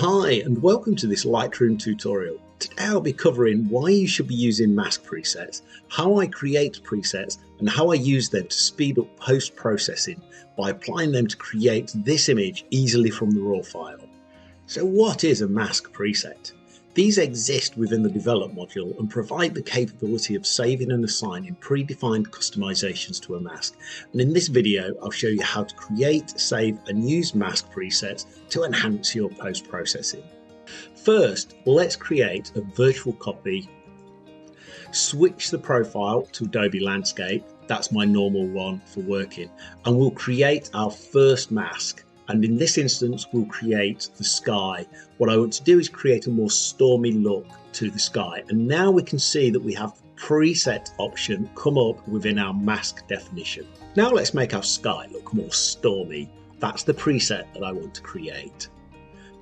Hi and welcome to this Lightroom tutorial. Today I'll be covering why you should be using mask presets, how I create presets and how I use them to speed up post-processing by applying them to create this image easily from the raw file. So what is a mask preset? These exist within the Develop module and provide the capability of saving and assigning predefined customizations to a mask. And in this video, I'll show you how to create, save and use mask presets to enhance your post-processing. First, let's create a virtual copy. Switch the profile to Adobe Landscape. That's my normal one for working. And we'll create our first mask. And in this instance, we'll create the sky. What I want to do is create a more stormy look to the sky. And now we can see that we have the preset option come up within our mask definition. Now let's make our sky look more stormy. That's the preset that I want to create.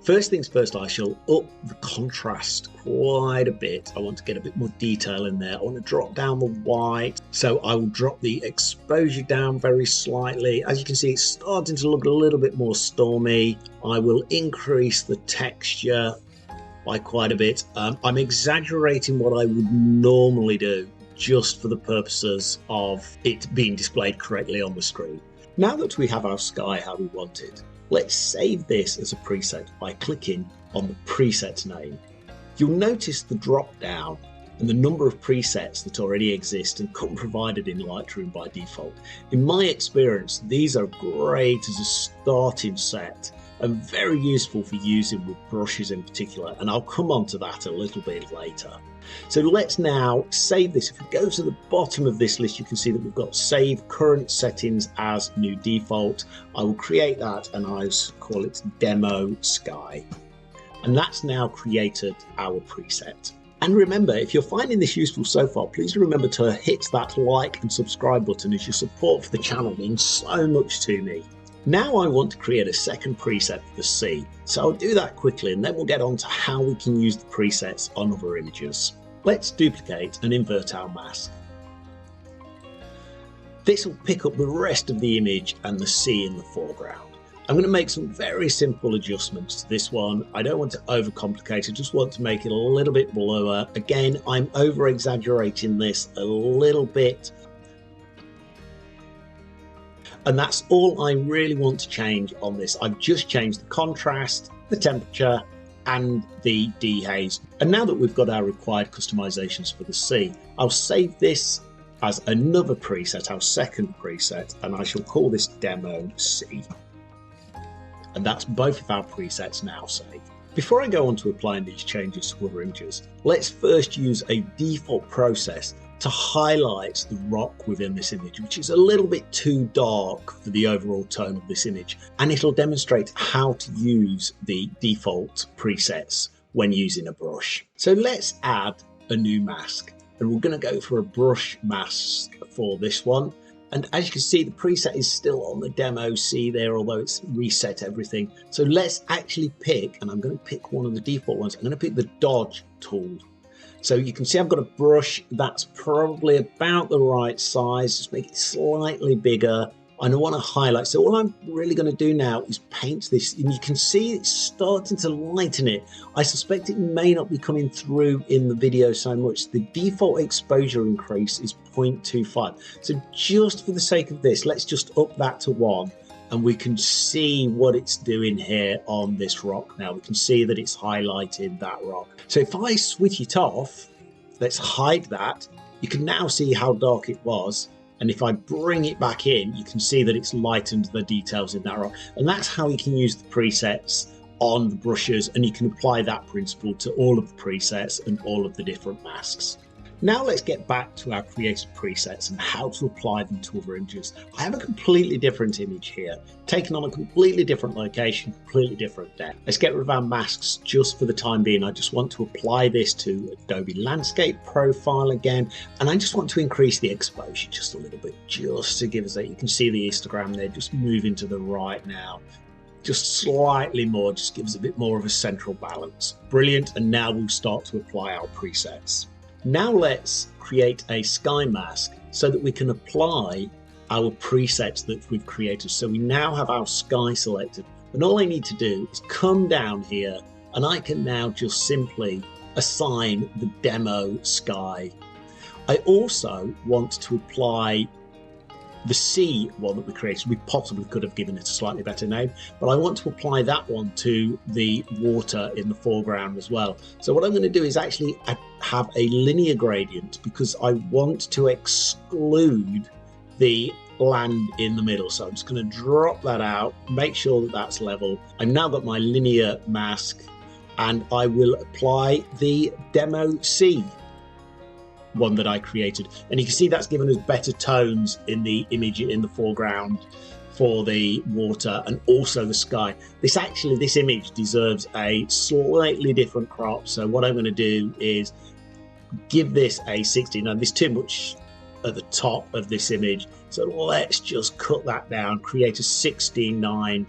First things first, I shall up the contrast quite a bit. I want to get a bit more detail in there. I want to drop down the white. So I will drop the exposure down very slightly. As you can see, it's starting to look a little bit more stormy. I will increase the texture by quite a bit. I'm exaggerating what I would normally do just for the purposes of it being displayed correctly on the screen. Now that we have our sky how we want it, let's save this as a preset by clicking on the preset name. You'll notice the drop down and the number of presets that already exist and come provided in Lightroom by default. In my experience, these are great as a starting set and very useful for using with brushes in particular, and I'll come on to that a little bit later. So let's now save this. If we go to the bottom of this list, you can see that we've got save current settings as new default. I will create that and I'll call it demo sky. And that's now created our preset. And remember, if you're finding this useful so far, please remember to hit that like and subscribe button, as your support for the channel means so much to me. Now I want to create a second preset for the sea, so I'll do that quickly and then we'll get on to how we can use the presets on other images. Let's duplicate and invert our mask. This will pick up the rest of the image and the sea in the foreground. I'm going to make some very simple adjustments to this one. I don't want to overcomplicate it, just want to make it a little bit bluer. Again, I'm over exaggerating this a little bit. And that's all I really want to change on this. I've just changed the contrast, the temperature, and the dehaze. And now that we've got our required customizations for the sea, I'll save this as another preset, our second preset, and I shall call this demo sea. And that's both of our presets now saved. Before I go on to applying these changes to other images, let's first use a default process to highlight the rock within this image, which is a little bit too dark for the overall tone of this image. And it'll demonstrate how to use the default presets when using a brush. So let's add a new mask, and we're going to go for a brush mask for this one. And as you can see, the preset is still on the demo sea there, although it's reset everything. So let's actually pick, and I'm going to pick one of the default ones. I'm going to pick the dodge tool. So you can see I've got a brush that's probably about the right size. Just make it slightly bigger. And I want to highlight. So all I'm really going to do now is paint this, and you can see it's starting to lighten it. I suspect it may not be coming through in the video so much. The default exposure increase is 0.25. So just for the sake of this, let's just up that to 1. And we can see what it's doing here on this rock now. We can see that it's highlighted that rock. So if I switch it off, let's hide that. You can now see how dark it was. And if I bring it back in, you can see that it's lightened the details in that rock. And that's how you can use the presets on the brushes. And you can apply that principle to all of the presets and all of the different masks. Now let's get back to our created presets and how to apply them to other images. I have a completely different image here, taken on a completely different location, completely different depth. Let's get rid of our masks just for the time being. I just want to apply this to Adobe Landscape profile again, and I just want to increase the exposure just a little bit, just to give us that. You can see the histogram there, just moving to the right now. Just slightly more, just gives a bit more of a central balance. Brilliant, and now we'll start to apply our presets. Now let's create a sky mask so that we can apply our presets that we've created. So we now have our sky selected, and all I need to do is come down here and I can now just simply assign the demo sky. I also want to apply the sea one that we created. We possibly could have given it a slightly better name, but I want to apply that one to the water in the foreground as well. So what I'm going to do is actually have a linear gradient, because I want to exclude the land in the middle. So I'm just going to drop that out, make sure that that's level. I've now got my linear mask, and I will apply the demo sea one that I created, and you can see that's given us better tones in the image in the foreground for the water and also the sky. This image deserves a slightly different crop, so what I'm going to do is give this a 60. Now there's too much at the top of this image, so let's just cut that down, create a 16:9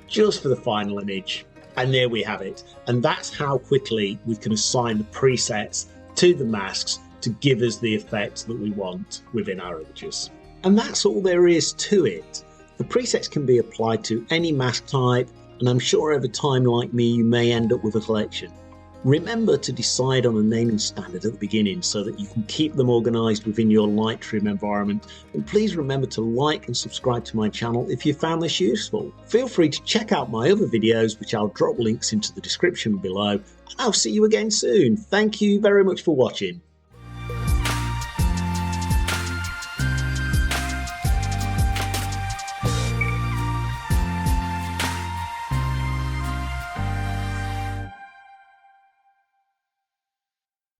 just for the final image, and there we have it. And that's how quickly we can assign the presets to the masks to give us the effects that we want within our images. And that's all there is to it. The presets can be applied to any mask type, and I'm sure over time, like me, you may end up with a collection. Remember to decide on a naming standard at the beginning so that you can keep them organized within your Lightroom environment. And please remember to like and subscribe to my channel if you found this useful. Feel free to check out my other videos, which I'll drop links into the description below. And I'll see you again soon. Thank you very much for watching.